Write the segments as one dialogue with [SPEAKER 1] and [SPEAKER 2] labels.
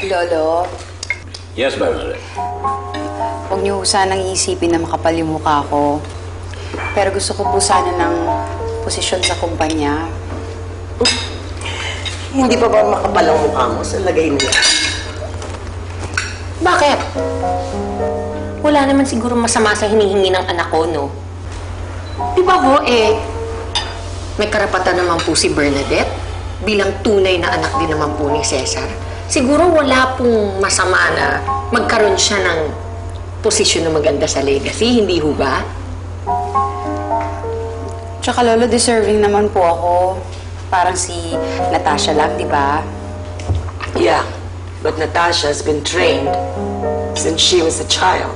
[SPEAKER 1] Lolo,
[SPEAKER 2] Yes, Bernadette.
[SPEAKER 1] huwag niyo sanang iisipin na makapal yung mukha ko. Pero gusto ko po sana ng posisyon sa kumpanya.
[SPEAKER 3] Hindi pa ba makapalang mukha mo sa lagay niya?
[SPEAKER 4] Bakit? Wala naman siguro masama sa hinihingi ng anak ko, no? Di ba ho, may karapatan naman po si Bernadette bilang tunay na anak din naman po ni Cesar. Siguro wala pong masama na magkaroon siya ng posisyon na maganda sa legacy, hindi ho ba?
[SPEAKER 1] Tsaka Lolo, deserving naman po ako. Parang si Natasha lang, di ba?
[SPEAKER 3] Yeah, but Natasha's been trained since she was a child.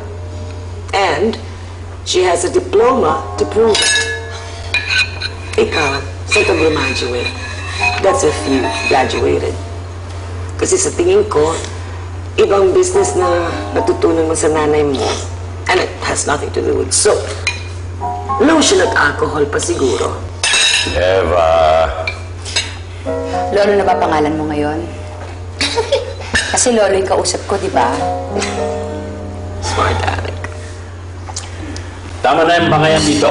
[SPEAKER 3] And she has a diploma to prove it. Ikaw, saan ka graduate? That's if you graduated. Kasi sa tingin ko, ibang business na natutunan mo sa nanay mo. And it has nothing to do with soap. Lotion at alcohol pa siguro.
[SPEAKER 2] Eva.
[SPEAKER 1] Lolo na ba pangalan mo ngayon? Kasi Lolo yung kausap ko, di ba?
[SPEAKER 3] Smart Alec.
[SPEAKER 2] Tama na yung bangayan dito.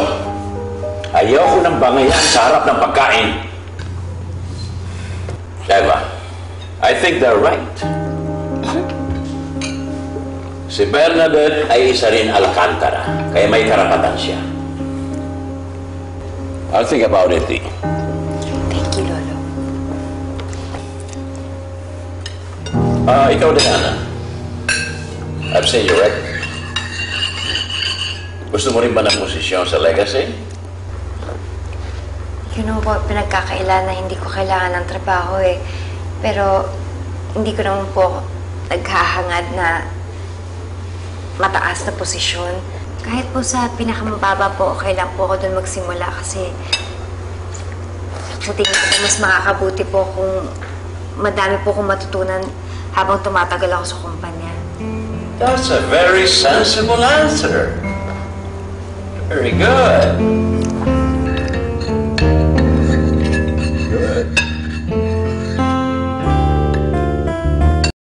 [SPEAKER 2] Ayoko ng bangayan sa harap ng pagkain. Eva, I think they're right. Si Bernadette ay isa rin Alcantara, kaya may karapatan siya. I'll think about it, Dee.
[SPEAKER 1] Thank you, Lolo.
[SPEAKER 2] Ikaw, Diana. I've seen you, right? Gusto mo rin ba ng posisyon sa legacy?
[SPEAKER 5] Yun know po, pinagkakailan na hindi ko kailangan ng trabaho eh. Pero hindi ko naman po naghahangad na mataas na posisyon. Kahit po sa pinakamababa po, okay lang po ako doon magsimula kasi tingin ko po mas makakabuti po kung madami po kong matutunan habang tumatagal ako sa kumpanya.
[SPEAKER 2] That's a very sensible answer. Very good.